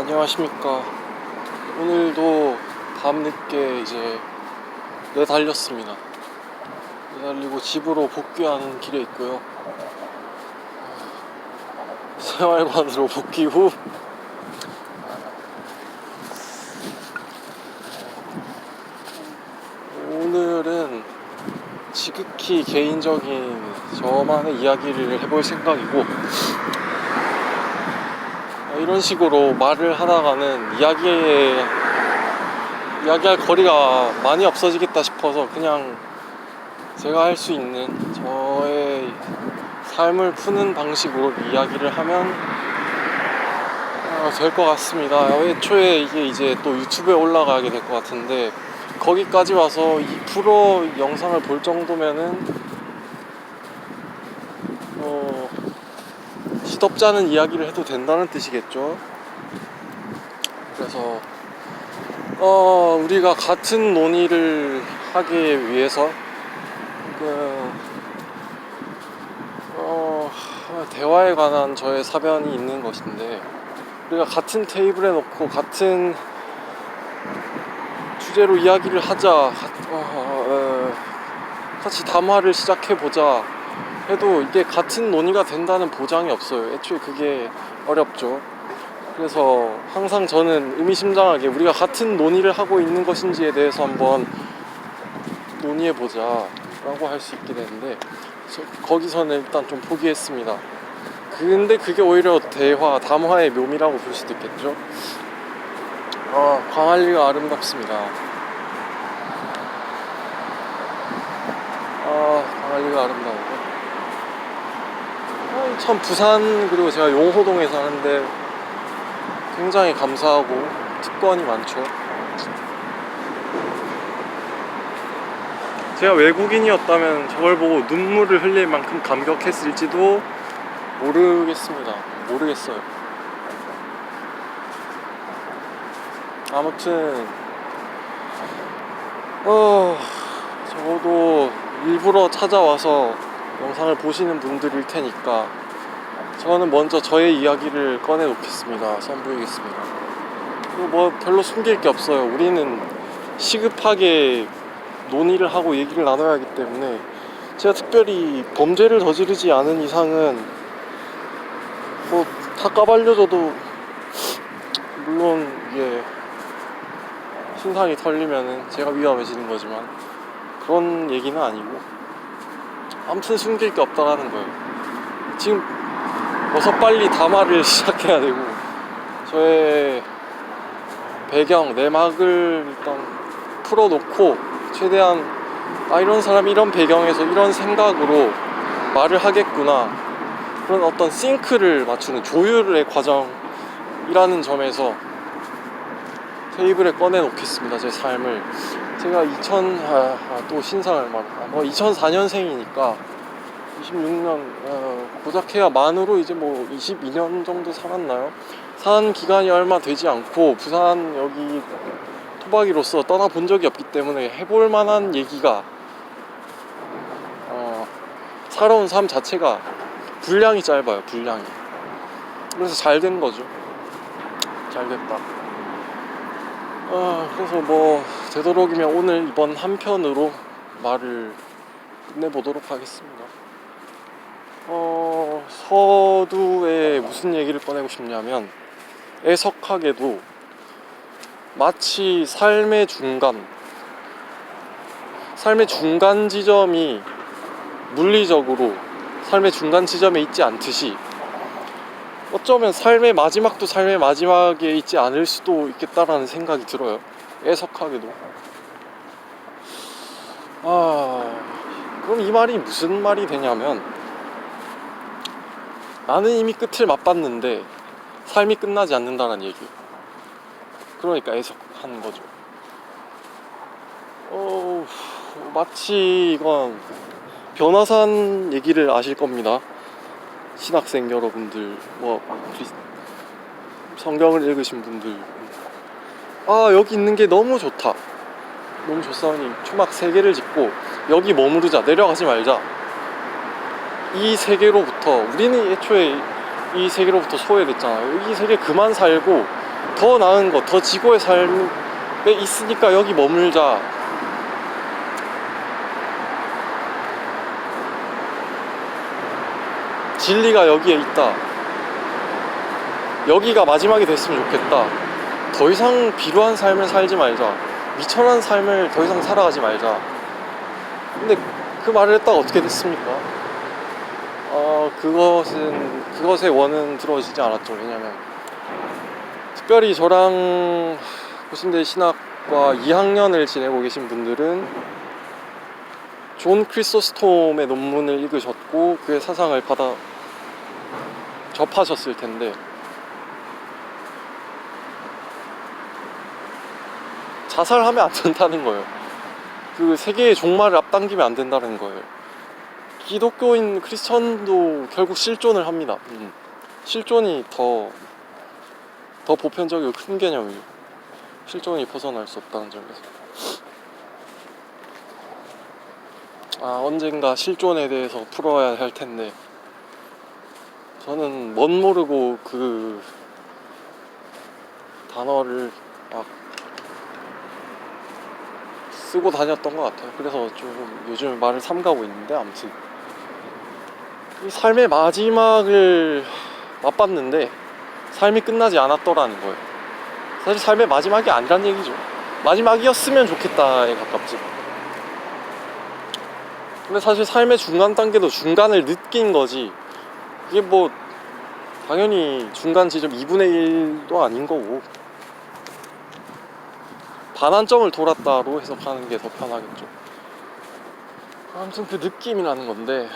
안녕하십니까. 오늘도 밤늦게 이제 내달렸습니다. 내달리고 집으로 복귀하는 길에 있고요. 생활관으로 복귀 후 오늘은 지극히 개인적인 저만의 이야기를 해볼 생각이고, 이런 식으로 말을 하다가는 이야기할 거리가 많이 없어지겠다 싶어서 그냥 제가 할 수 있는 저의 삶을 푸는 방식으로 이야기를 하면 될 것 같습니다. 애초에 이게 이제 또 유튜브에 올라가게 될 것 같은데, 거기까지 와서 2% 영상을 볼 정도면은 시덥지 않은 이야기를 해도 된다는 뜻이겠죠. 그래서 우리가 같은 논의를 하기 위해서 대화에 관한 저의 사변이 있는 것인데, 우리가 같은 테이블에 놓고 같은 주제로 이야기를 하자, 같이 담화를 시작해보자 해도 이게 같은 논의가 된다는 보장이 없어요. 애초에 그게 어렵죠. 그래서 항상 저는 의미심장하게 우리가 같은 논의를 하고 있는 것인지에 대해서 한번 논의해보자 라고 할 수 있게 되는데, 거기서는 일단 좀 포기했습니다. 근데 그게 오히려 담화의 묘미라고 볼 수도 있겠죠. 광안리가 아름답습니다. 광안리가 아름다운데, 참 부산, 그리고 제가 용호동에 사는데 굉장히 감사하고 특권이 많죠. 제가 외국인이었다면 저걸 보고 눈물을 흘릴 만큼 감격했을지도 모르겠어요. 아무튼 적어도 일부러 찾아와서 영상을 보시는 분들일 테니까 저는 먼저 저의 이야기를 꺼내 놓겠습니다. 선보이겠습니다. 그리고 뭐 별로 숨길 게 없어요. 우리는 시급하게 논의를 하고 얘기를 나눠야 하기 때문에, 제가 특별히 범죄를 저지르지 않은 이상은 뭐 다 까발려줘도, 물론 이게 신상이 털리면은 제가 위험해지는 거지만 그런 얘기는 아니고, 아무튼 숨길 게 없다라는 거예요. 지금 어서 빨리 담화를 시작해야 되고, 저의 배경, 내막을 일단 풀어놓고 최대한 이런 사람이 이런 배경에서 이런 생각으로 말을 하겠구나, 그런 어떤 싱크를 맞추는 조율의 과정이라는 점에서 테이블에 꺼내 놓겠습니다. 제 삶을. 제가 또 신상을 2004년생이니까 26년, 고작해야 만으로 이제 뭐 22년 정도 살았나요? 산 기간이 얼마 되지 않고 부산 여기 토박이로서 떠나본 적이 없기 때문에 해볼 만한 얘기가, 살아온 삶 자체가 분량이 짧아요. 그래서 잘 된 거죠. 잘 됐다. 그래서 뭐 되도록이면 오늘 이번 한 편으로 말을 끝내보도록 하겠습니다. 서두에 무슨 얘기를 꺼내고 싶냐면, 애석하게도 마치 삶의 중간 지점이 물리적으로 삶의 중간 지점에 있지 않듯이, 어쩌면 삶의 마지막도 삶의 마지막에 있지 않을 수도 있겠다라는 생각이 들어요. 애석하게도. 그럼 이 말이 무슨 말이 되냐면, 나는 이미 끝을 맛봤는데 삶이 끝나지 않는다는 얘기예요. 그러니까 애석한 거죠. 마치 이건 변화산 얘기를 아실 겁니다. 신학생 여러분들, 성경을 읽으신 분들, 여기 있는 게 너무 좋다, 너무 좋사오니 초막 3개를 짓고 여기 머무르자, 내려가지 말자, 이 세계로부터, 우리는 애초에 이 세계로부터 소외됐잖아요. 이 세계 그만 살고 더 나은 것, 더 지고의 삶에 있으니까 여기 머물자. 진리가 여기에 있다. 여기가 마지막이 됐으면 좋겠다. 더 이상 비루한 삶을 살지 말자. 미천한 삶을 더 이상 살아가지 말자. 근데 그 말을 했다가 어떻게 됐습니까? 그것의 원은 들어지지 않았죠. 왜냐면 특별히 저랑 고신대 신학과 2학년을 지내고 계신 분들은 존 크리소스톰의 논문을 읽으셨고 그의 사상을 받아 접하셨을 텐데, 자살하면 안 된다는 거예요. 그 세계의 종말을 앞당기면 안 된다는 거예요. 기독교인 크리스천도 결국 실존을 합니다. 실존이 더 보편적이고 큰 개념이에요. 실존이 벗어날 수 없다는 점에서. 언젠가 실존에 대해서 풀어야 할 텐데, 저는 멋 모르고 그 단어를 막 쓰고 다녔던 것 같아요. 그래서 좀 요즘 말을 삼가고 있는데, 아무튼 이 삶의 마지막을 맛봤는데 삶이 끝나지 않았더라는 거예요. 사실 삶의 마지막이 아니란 얘기죠. 마지막이었으면 좋겠다에 가깝지. 근데 사실 삶의 중간 단계도 중간을 느낀 거지, 그게 뭐 당연히 중간 지점 2분의 1도 아닌 거고, 반환점을 돌았다로 해석하는 게 더 편하겠죠. 아무튼 그 느낌이라는 건데,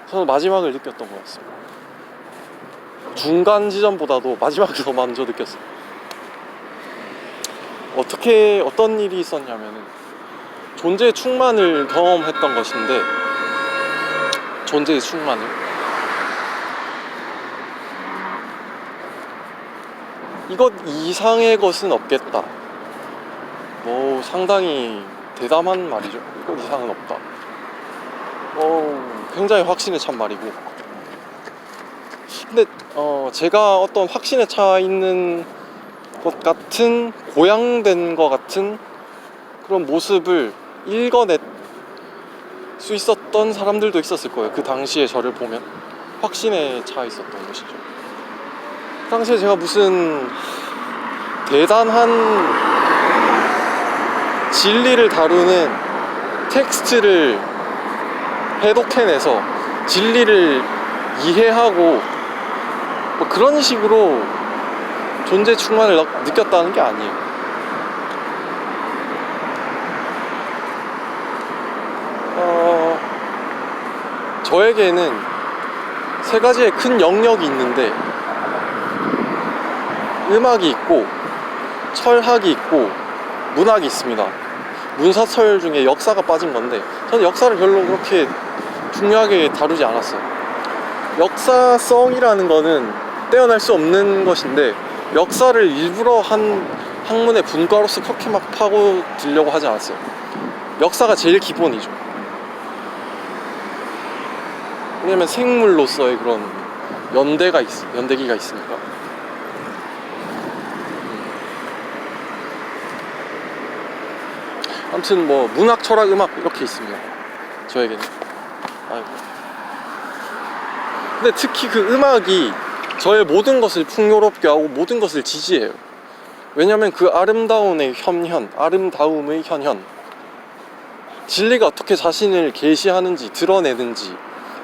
저는 마지막을 느꼈던 것 같습니다. 중간 지점보다도 마지막을 더 먼저 느꼈어요. 어떤 일이 있었냐면은, 존재의 충만을 경험했던 것인데, 존재의 충만을, 이것 이상의 것은 없겠다. 뭐 상당히 대담한 말이죠. 이것 이상은 없다. 굉장히 확신에 찬 말이고, 근데 제가 어떤 확신에 차 있는 것 같은, 고양된 것 같은 그런 모습을 읽어낼 수 있었던 사람들도 있었을 거예요. 그 당시에 저를 보면 확신에 차 있었던 것이죠. 그 당시에 제가 무슨 대단한 진리를 다루는 텍스트를 해독해내서 진리를 이해하고 뭐 그런 식으로 존재 충만을 느꼈다는 게 아니에요. 저에게는 세 가지의 큰 영역이 있는데, 음악이 있고 철학이 있고 문학이 있습니다. 문사철 중에 역사가 빠진 건데, 저는 역사를 별로 그렇게 중요하게 다루지 않았어요. 역사성이라는 거는 떼어낼 수 없는 것인데, 역사를 일부러 한 학문의 분과로서 그렇게 막 파고 들려고 하지 않았어요. 역사가 제일 기본이죠. 왜냐면 생물로서의 그런 연대기가 있으니까. 아무튼 뭐 문학, 철학, 음악 이렇게 있습니다. 저에게는. 근데 특히 그 음악이 저의 모든 것을 풍요롭게 하고 모든 것을 지지해요. 왜냐면 그 아름다움의 현현, 진리가 어떻게 자신을 계시하는지, 드러내는지,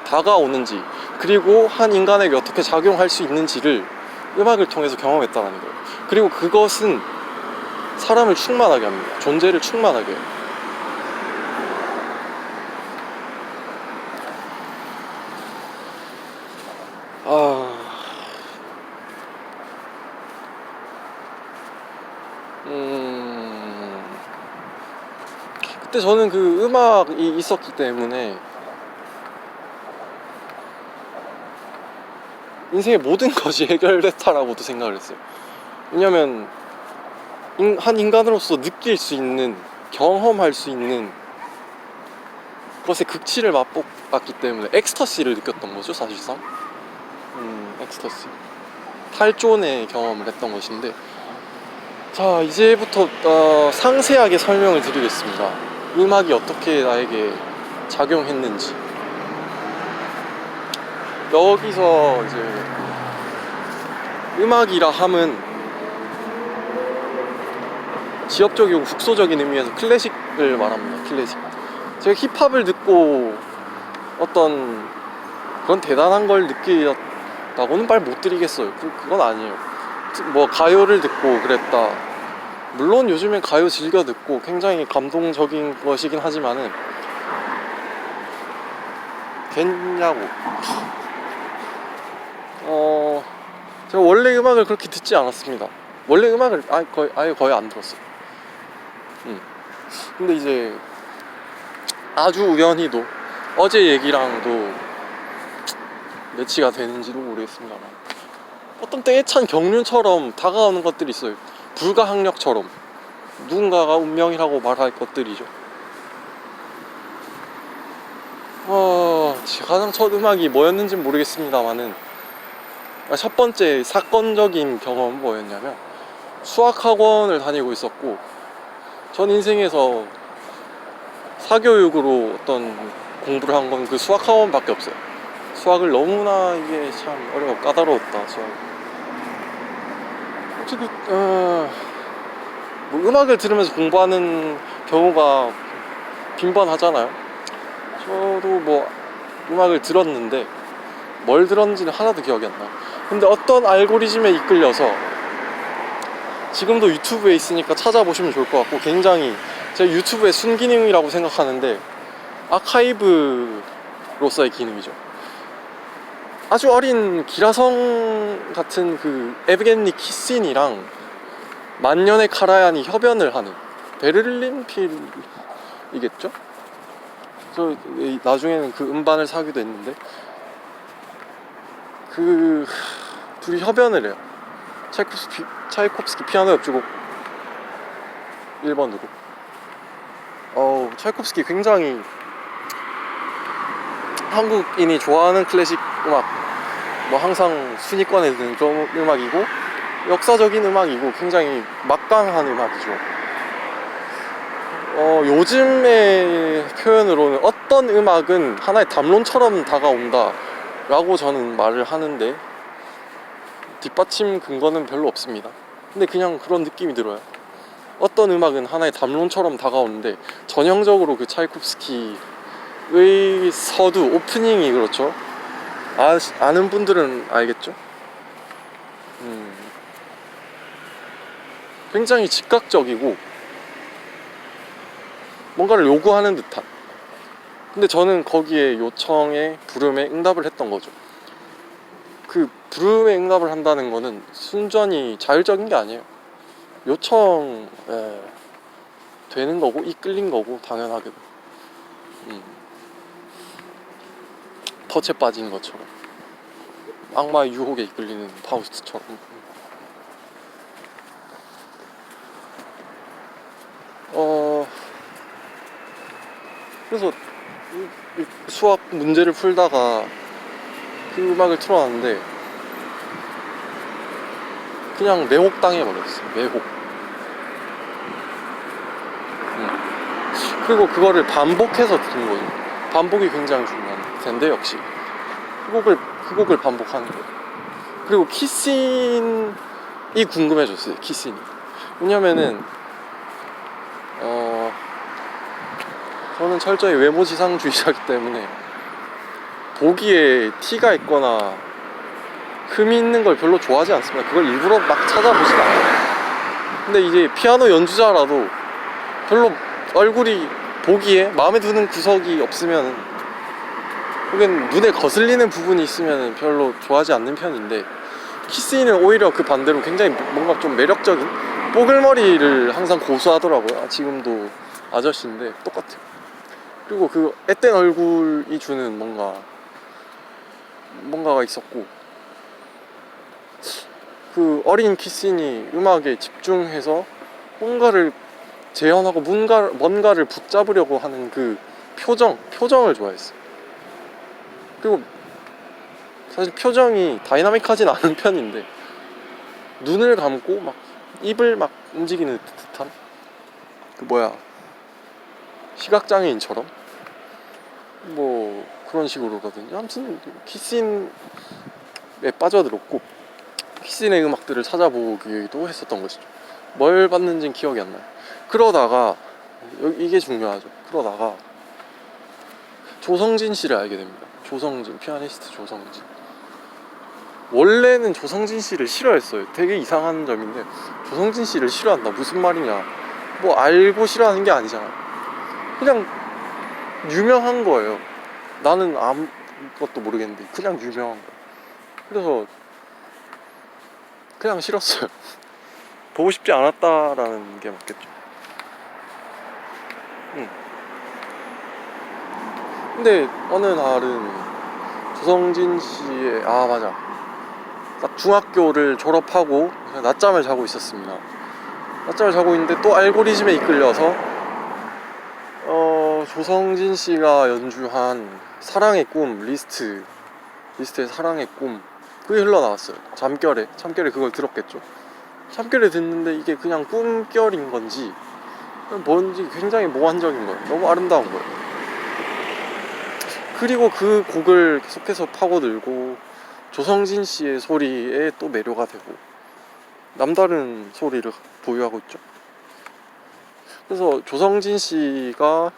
다가오는지, 그리고 한 인간에게 어떻게 작용할 수 있는지를 음악을 통해서 경험했다는 거예요. 그리고 그것은 사람을 충만하게 합니다. 존재를 충만하게 해요. 그때 저는 그 음악이 있었기 때문에 인생의 모든 것이 해결됐다라고도 생각을 했어요. 왜냐면 한 인간으로서 느낄 수 있는, 경험할 수 있는 것의 극치를 맛봤기 때문에 엑스터시를 느꼈던 거죠, 사실상. 엑스터시 탈존의 경험을 했던 것인데, 자 이제부터 상세하게 설명을 드리겠습니다. 음악이 어떻게 나에게 작용했는지. 여기서 이제 음악이라 함은 지엽적이고 국소적인 의미에서 클래식을 말합니다. 클래식. 제가 힙합을 듣고 어떤 그런 대단한 걸 느끼었다고는 말 못 드리겠어요. 그건 아니에요. 뭐 가요를 듣고 그랬다. 물론 요즘엔 가요 즐겨 듣고 굉장히 감동적인 것이긴 하지만은 됐냐고. 제가 원래 음악을 그렇게 듣지 않았습니다. 원래 음악을 아예 거의 안 들었어요. 근데 이제 아주 우연히도 어제 얘기랑도 매치가 되는지도 모르겠습니다만, 어떤 때에 찬 경륜처럼 다가오는 것들이 있어요. 불가항력처럼 누군가가 운명이라고 말할 것들이죠. 가장 첫 음악이 뭐였는지는 모르겠습니다만은, 첫 번째 사건적인 경험은 뭐였냐면, 수학학원을 다니고 있었고, 전 인생에서 사교육으로 어떤 공부를 한 건 그 수학학원밖에 없어요. 수학을 너무나 이게 참 까다로웠다. 수학. 혹시 뭐 음악을 들으면서 공부하는 경우가 빈번하잖아요. 저도 뭐 음악을 들었는데 뭘 들었는지는 하나도 기억이 안 나. 근데 어떤 알고리즘에 이끌려서, 지금도 유튜브에 있으니까 찾아보시면 좋을 것 같고, 굉장히 제 유튜브의 순기능이라고 생각하는데 아카이브로서의 기능이죠. 아주 어린 기라성 같은 그 에브게니 키신이랑 만년의 카라얀이 협연을 하는, 베를린 필이겠죠? 저 나중에는 그 음반을 사기도 했는데, 그 둘이 협연을 해요. 차이콥스키 피아노 협주곡 1번으로. 차이콥스키 굉장히 한국인이 좋아하는 클래식 음악, 뭐 항상 순위권에 드는 그런 음악이고, 역사적인 음악이고, 굉장히 막강한 음악이죠. 요즘의 표현으로는 어떤 음악은 하나의 담론처럼 다가온다 라고 저는 말을 하는데, 뒷받침 근거는 별로 없습니다. 근데 그냥 그런 느낌이 들어요. 어떤 음악은 하나의 담론처럼 다가오는데, 전형적으로 그 차이콥스키의 서두 오프닝이 그렇죠. 아는 분들은 알겠죠? 굉장히 즉각적이고 뭔가를 요구하는 듯한. 근데 저는 거기에 요청에 부름에 응답을 했던 거죠. 그 부름에 응답을 한다는 거는 순전히 자율적인 게 아니에요. 요청에 되는 거고, 이끌린 거고, 당연하게도. 덫에 빠진 것처럼, 악마의 유혹에 이끌리는 파우스트처럼. 그래서 수학 문제를 풀다가 그 음악을 틀어놨는데 그냥 매혹당해버렸어요. 매혹. 그리고 그거를 반복해서 듣는 거죠. 반복이 굉장히 중요한 텐데, 역시 그 곡을 반복하는 거예요. 그리고 키신이 궁금해졌어요. 키신이. 왜냐면은 저는 철저히 외모지상주의자이기 때문에 보기에 티가 있거나 흠이 있는 걸 별로 좋아하지 않습니다. 그걸 일부러 막 찾아보진 않아요. 근데 이제 피아노 연주자라도 별로 얼굴이 보기에 마음에 드는 구석이 없으면, 혹은 눈에 거슬리는 부분이 있으면 별로 좋아하지 않는 편인데, 키스이는 오히려 그 반대로 굉장히 뭔가 좀 매력적인, 뽀글머리를 항상 고수하더라고요. 지금도 아저씨인데 똑같아요. 그리고 그 앳된 얼굴이 주는 뭔가가 있었고, 그 어린 키신이 음악에 집중해서 뭔가를 재현하고 뭔가를 붙잡으려고 하는 그 표정을 좋아했어요. 그리고 사실 표정이 다이나믹하진 않은 편인데 눈을 감고 막 입을 막 움직이는 듯한 그 뭐야 시각장애인처럼 뭐 그런 식으로거든요. 아무튼 키스인에 빠져들었고 키스인의 음악들을 찾아보기도 했었던 것이죠. 뭘 봤는지는 기억이 안 나요. 그러다가 이게 중요하죠. 그러다가 조성진 씨를 알게 됩니다. 조성진, 피아니스트 조성진. 원래는 조성진 씨를 싫어했어요. 되게 이상한 점인데 조성진 씨를 싫어한다 무슨 말이냐. 뭐 알고 싫어하는 게 아니잖아. 그냥 유명한 거예요. 나는 아무것도 모르겠는데 그냥 유명한 거예요. 그래서 그냥 싫었어요. 보고 싶지 않았다라는 게 맞겠죠. 근데 어느 날은 조성진 씨의 맞아, 딱 중학교를 졸업하고 낮잠을 자고 있었습니다. 낮잠을 자고 있는데 또 알고리즘에 이끌려서 조성진 씨가 연주한 사랑의 꿈 리스트의 사랑의 꿈 그게 흘러나왔어요. 잠결에 그걸 들었겠죠. 잠결에 듣는데 이게 그냥 꿈결인 건지 뭔지 굉장히 몽환적인 거예요. 너무 아름다운 거예요. 그리고 그 곡을 계속해서 파고들고 조성진 씨의 소리에 또 매료가 되고 남다른 소리를 보유하고 있죠. 그래서 조성진 씨가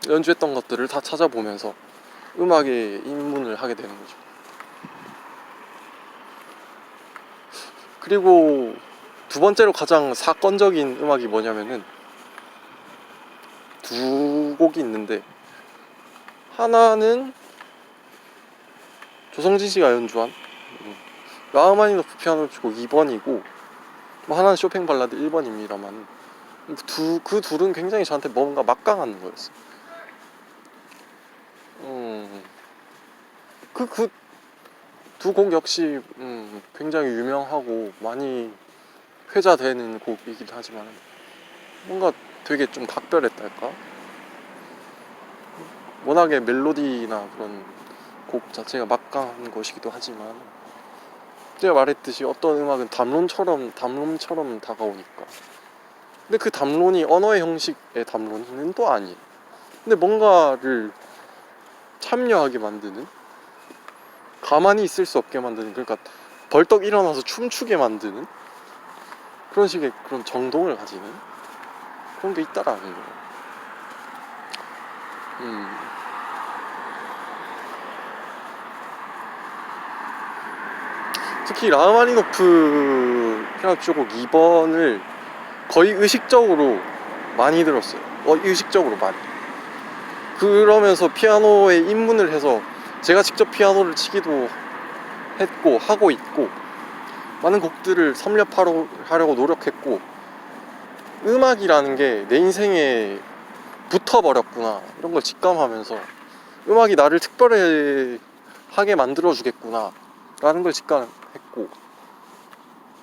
연주했던 것들을 다 찾아보면서 음악에 입문을 하게 되는 거죠. 그리고 두 번째로 가장 사건적인 음악이 뭐냐면은 두 곡이 있는데 하나는 조성진 씨가 연주한 라흐마니노프 피아노曲곡 2번이고 하나는 쇼팽 발라드 1번입니다만 그 둘은 굉장히 저한테 뭔가 막강한 거였어요. 그 두 곡 역시 굉장히 유명하고 많이 회자되는 곡이긴 하지만 뭔가 되게 좀 각별했달까? 워낙에 멜로디나 그런 곡 자체가 막강한 것이기도 하지만 제가 말했듯이 어떤 음악은 담론처럼 다가오니까 근데 그 담론이 언어의 형식의 담론은 또 아니에요. 근데 뭔가를 참여하게 만드는, 가만히 있을 수 없게 만드는, 그러니까 벌떡 일어나서 춤추게 만드는 그런 식의 그런 정동을 가지는 그런 게 있다라는 거예요. 특히 라흐마니노프 피아노曲곡 2번을 거의 의식적으로 많이 들었어요. 의식적으로 많이. 그러면서 피아노에 입문을 해서 제가 직접 피아노를 치기도 했고 하고 있고 많은 곡들을 섭렵하려고 노력했고 음악이라는 게 내 인생에 붙어버렸구나 이런 걸 직감하면서 음악이 나를 특별하게 만들어주겠구나 라는 걸 직감했고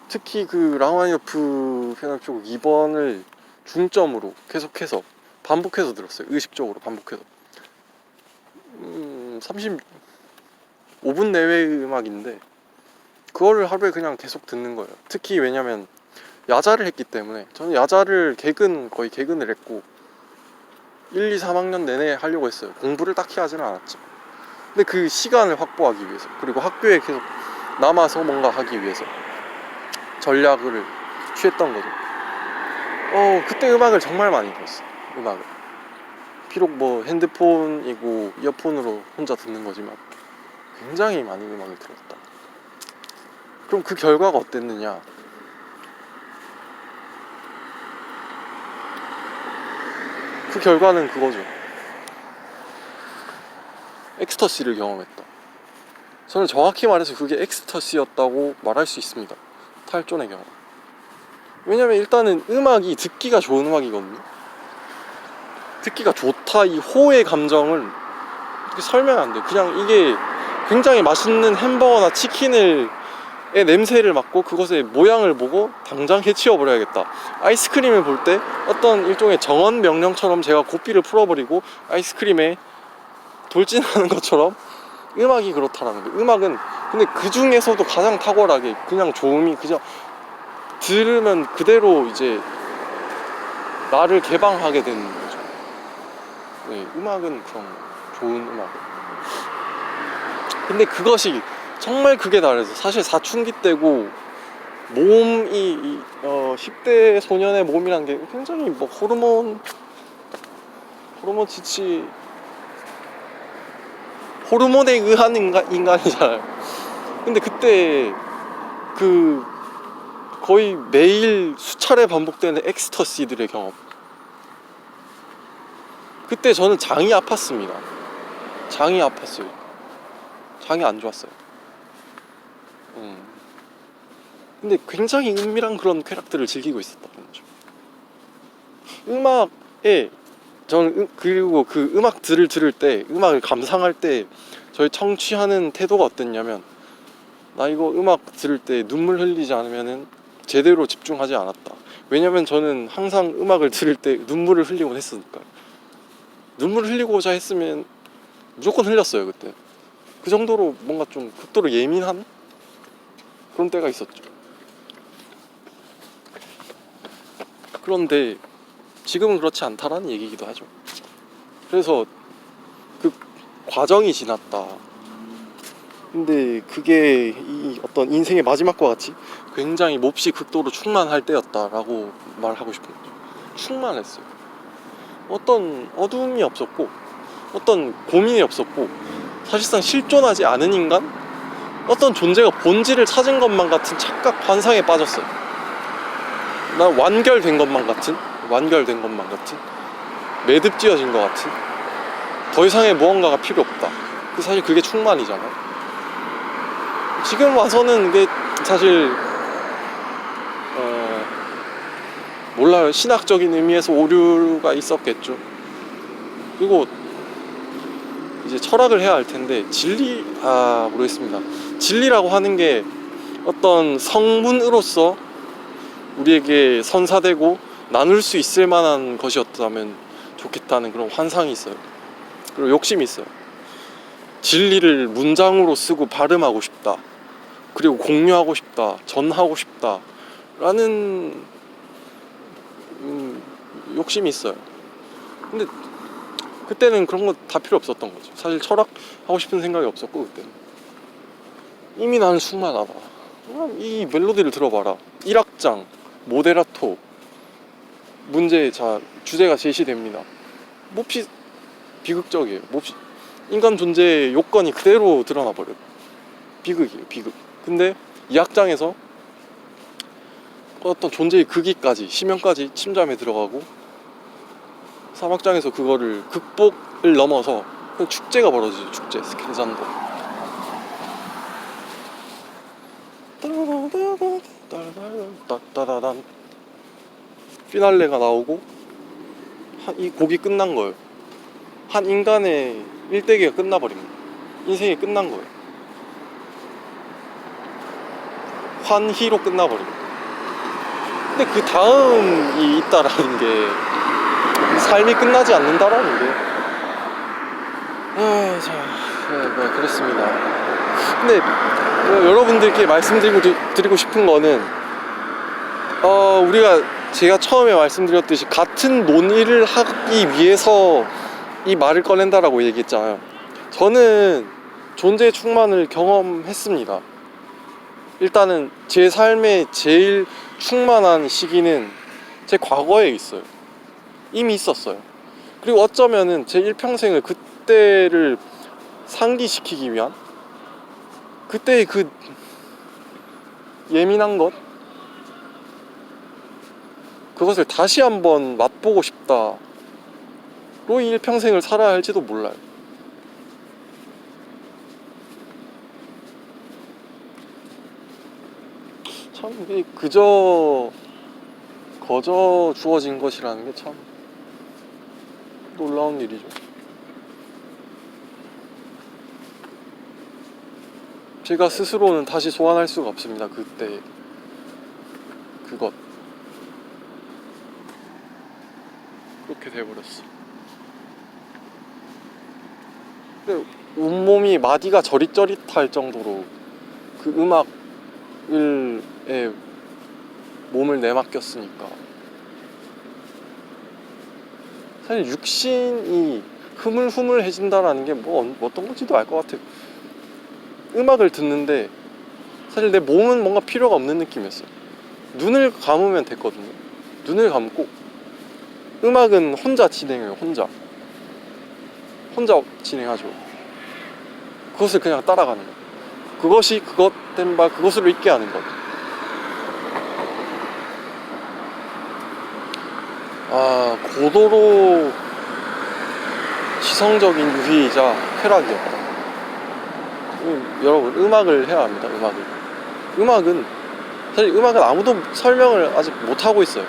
특히 그 라흐마니노프 피아노曲곡 2번을 중점으로 계속해서 반복해서 들었어요. 의식적으로 반복해서 35분 내외의 음악인데 그거를 하루에 그냥 계속 듣는 거예요. 특히 왜냐면 야자를 했기 때문에 저는 야자를 거의 개근을 했고 1, 2, 3학년 내내 하려고 했어요. 공부를 딱히 하지는 않았지. 근데 그 시간을 확보하기 위해서 그리고 학교에 계속 남아서 뭔가 하기 위해서 전략을 취했던 거죠. 그때 음악을 정말 많이 들었어요. 음악을 비록 뭐 핸드폰이고 이어폰으로 혼자 듣는 거지만 굉장히 많이 음악을 들었다. 그럼 그 결과가 어땠느냐? 그 결과는 그거죠. 엑스터시를 경험했다. 저는 정확히 말해서 그게 엑스터시였다고 말할 수 있습니다. 탈존의 경험. 왜냐면 일단은 음악이 듣기가 좋은 음악이거든요. 듣기가 좋다 이 호의 감정을 어떻게 설명 안 돼. 그냥 이게 굉장히 맛있는 햄버거나 치킨의 냄새를 맡고 그것의 모양을 보고 당장 해치워버려야겠다. 아이스크림을 볼 때 어떤 일종의 정언 명령처럼 제가 고삐를 풀어버리고 아이스크림에 돌진하는 것처럼 음악이 그렇다라는 게, 음악은 근데 그 중에서도 가장 탁월하게 그냥 좋음이 그냥 들으면 그대로 이제 나를 개방하게 되는 거죠. 네, 음악은 그런 좋은 음악. 근데 그것이 정말 그게 다르죠. 사실 사춘기 때고 몸이 10대 소년의 몸이란 게 굉장히 뭐 호르몬 지치 호르몬에 의한 인간이잖아요. 근데 그때 그 거의 매일 수차례 반복되는 엑스터시들의 경험, 그때 저는 장이 아팠습니다. 장이 아팠어요. 장이 안 좋았어요. 근데 굉장히 은밀한 그런 쾌락들을 즐기고 있었다는 거죠. 음악에 저는 그리고 그 음악들을 들을 때, 음악을 감상할 때 저희 청취하는 태도가 어땠냐면, 나 이거 음악 들을 때 눈물 흘리지 않으면은 제대로 집중하지 않았다. 왜냐면 저는 항상 음악을 들을 때 눈물을 흘리곤 했으니까요. 눈물을 흘리고자 했으면 무조건 흘렸어요. 그때 그 정도로 뭔가 좀 극도로 예민한 그런 때가 있었죠. 그런데 지금은 그렇지 않다라는 얘기이기도 하죠. 그래서 그 과정이 지났다. 근데 그게 이 어떤 인생의 마지막과 같이 굉장히 몹시 극도로 충만할 때였다라고 말하고 싶은 거죠. 충만했어요. 어떤 어두움이 없었고, 어떤 고민이 없었고, 사실상 실존하지 않은 인간? 어떤 존재가 본질을 찾은 것만 같은 착각 환상에 빠졌어요. 난 완결된 것만 같은 매듭 지어진 것 같은, 더 이상의 무언가가 필요 없다. 사실 그게 충만이잖아요. 지금 와서는 이게 사실 몰라요. 신학적인 의미에서 오류가 있었겠죠. 그리고 이제 철학을 해야 할 텐데, 모르겠습니다. 진리라고 하는 게 어떤 성문으로서 우리에게 선사되고 나눌 수 있을 만한 것이었다면 좋겠다는 그런 환상이 있어요. 그리고 욕심이 있어요. 진리를 문장으로 쓰고 발음하고 싶다. 그리고 공유하고 싶다. 전하고 싶다. 라는 욕심이 있어요. 근데 그때는 그런 거 다 필요 없었던 거죠. 사실 철학하고 싶은 생각이 없었고, 그때는 이미 나는 충만하다. 이 멜로디를 들어봐라. 1악장 모데라토 문제, 자 주제가 제시됩니다. 몹시 비극적이에요. 몹시 인간 존재의 요건이 그대로 드러나 버려요. 비극이에요, 비극. 근데 2악장에서 어떤 존재의 극이까지, 심연까지 침잠에 들어가고, 3악장에서 그거를 극복을 넘어서 축제가 벌어지죠. 축제, 스캔잔도. 따다단 피날레가 나오고 이 곡이 끝난 거예요. 한 인간의 일대기가 끝나버립니다. 인생이 끝난 거예요. 환희로 끝나버립니다. 근데 그 다음이 있다라는 게, 삶이 끝나지 않는다라는 게, 네, 그렇습니다. 근데 여러분들께 말씀드리고 싶은 거는, 제가 처음에 말씀드렸듯이 같은 논의를 하기 위해서 이 말을 꺼낸다라고 얘기했잖아요. 저는 존재 충만을 경험했습니다. 일단은 제 삶의 제일 충만한 시기는 제 과거에 있어요. 이미 있었어요. 그리고 어쩌면은 제 일평생을 그때를 상기시키기 위한, 그때의 그 예민한 것, 그것을 다시 한번 맛보고 싶다로 이 일평생을 살아야 할지도 몰라요. 참 이게 거저 주어진 것이라는 게 참 놀라운 일이죠. 제가 스스로는 다시 소환할 수가 없습니다. 그때 그것, 그렇게 돼버렸어. 근데 온몸이 마디가 저릿저릿할 정도로 그 음악에 몸을 내맡겼으니까. 사실 육신이 흐물흐물해진다라는 게 어떤 건지도 알 것 같아요. 음악을 듣는데 사실 내 몸은 뭔가 필요가 없는 느낌이었어요. 눈을 감으면 됐거든요. 눈을 감고 음악은 혼자 진행해요. 혼자 진행하죠. 그것을 그냥 따라가는 거예요. 그것이 그것된 바 그것으로 있게 하는 것. 고도로 지성적인 유희이자 쾌락이었다. 여러분, 음악을 해야 합니다. 음악은 사실 음악은 아무도 설명을 아직 못하고 있어요.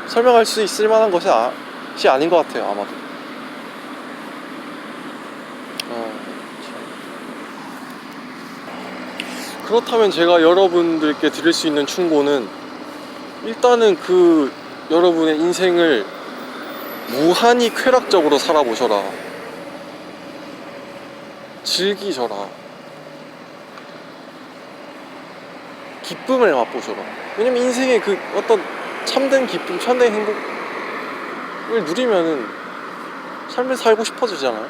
설명할 수 있을 만한 것이 아닌 것 같아요. 아마도. 그렇다면 제가 여러분들께 드릴 수 있는 충고는, 일단은 여러분의 인생을 무한히 쾌락적으로 살아보셔라. 즐기셔라. 기쁨을 맛보셔라. 왜냐면 인생의 어떤 참된 기쁨, 참된 행복을 누리면은 삶을 살고 싶어지잖아요.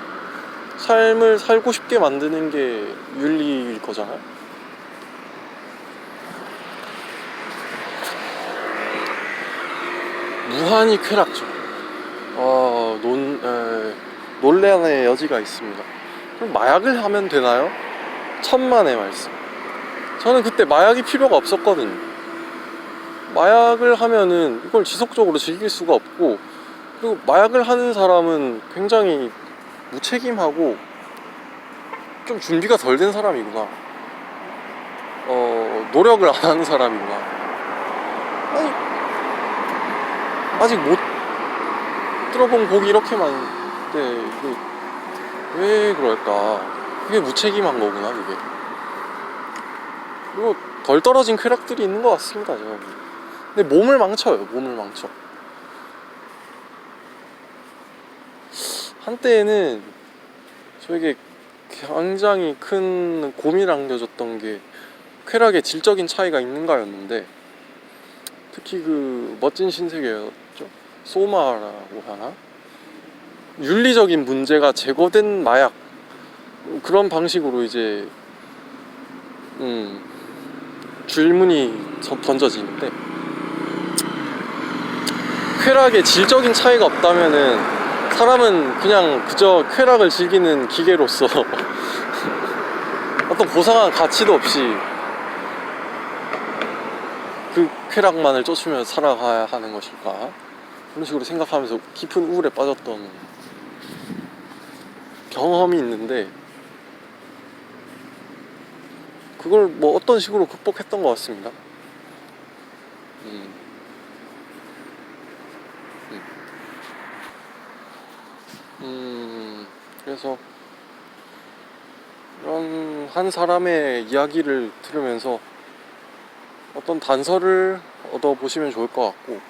삶을 살고 싶게 만드는 게 윤리일 거잖아요. 무한히 쾌락적. 논란의 여지가 있습니다. 그럼 마약을 하면 되나요? 천만의 말씀. 저는 그때 마약이 필요가 없었거든요. 마약을 하면은 이걸 지속적으로 즐길 수가 없고, 그리고 마약을 하는 사람은 굉장히 무책임하고 좀 준비가 덜 된 사람이구나. 노력을 안 하는 사람이구나. 아니, 아직 못 들어본 곡이 이렇게 많은데 왜 그럴까? 그게 무책임한 거구나, 그게. 그리고 덜 떨어진 쾌락들이 있는 것 같습니다, 제가. 근데 몸을 망쳐요. 한때에는 저에게 굉장히 큰 고민을 안겨줬던 게 쾌락의 질적인 차이가 있는가였는데, 특히 멋진 신세계였죠. 소마라고 하나? 윤리적인 문제가 제거된 마약, 그런 방식으로 이제 질문이 던져지는데, 쾌락의 질적인 차이가 없다면은 사람은 그냥 그저 쾌락을 즐기는 기계로서 어떤 고상한 가치도 없이 그 쾌락만을 쫓으며 살아가야 하는 것일까, 그런 식으로 생각하면서 깊은 우울에 빠졌던 경험이 있는데, 그걸 어떤 식으로 극복했던 것 같습니다. 그래서 이런 한 사람의 이야기를 들으면서 어떤 단서를 얻어보시면 좋을 것 같고,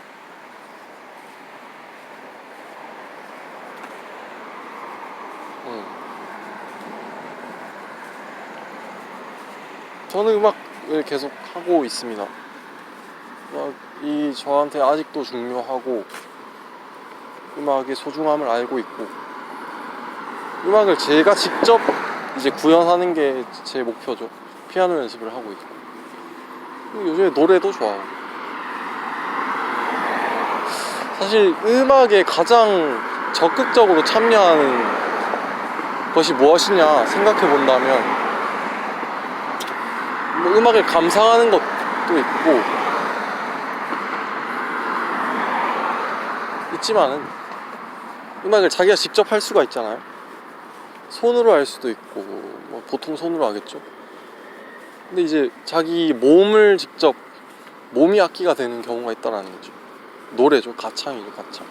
저는 음악을 계속 하고 있습니다. 음악이 저한테 아직도 중요하고 음악의 소중함을 알고 있고, 음악을 제가 직접 이제 구현하는 게 제 목표죠. 피아노 연습을 하고 있고, 요즘에 노래도 좋아하고. 사실 음악에 가장 적극적으로 참여하는 것이 무엇이냐 생각해 본다면, 음악을 감상하는 것도 있고 있지만은, 음악을 자기가 직접 할 수가 있잖아요. 손으로 할 수도 있고, 보통 손으로 하겠죠. 근데 이제 자기 몸을 직접, 몸이 악기가 되는 경우가 있다라는 거죠. 노래죠. 가창이죠. 가창.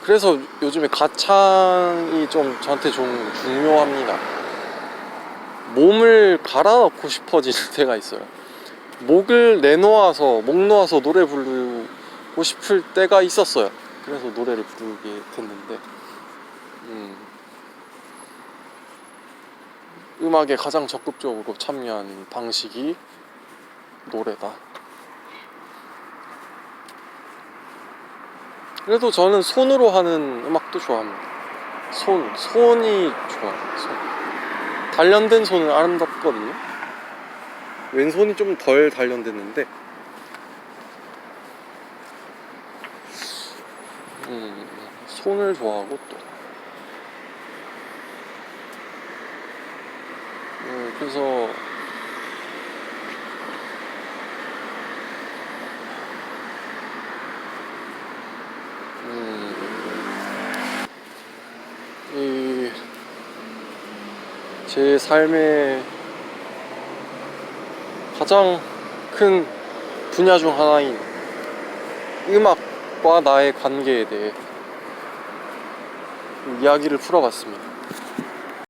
그래서 요즘에 가창이 좀 저한테 좀 중요합니다. 몸을 갈아 넣고 싶어지는 때가 있어요. 목을 목 놓아서 노래 부르고 싶을 때가 있었어요. 그래서 노래를 부르게 됐는데, 음악에 가장 적극적으로 참여한 방식이 노래다. 그래도 저는 손으로 하는 음악도 좋아합니다. 손이 좋아요. 단련된 손은 아름답거든요. 왼손이 좀 덜 단련됐는데 손을 좋아하고 또 그래서 제 삶의 가장 큰 분야 중 하나인 음악과 나의 관계에 대해 이야기를 풀어봤습니다.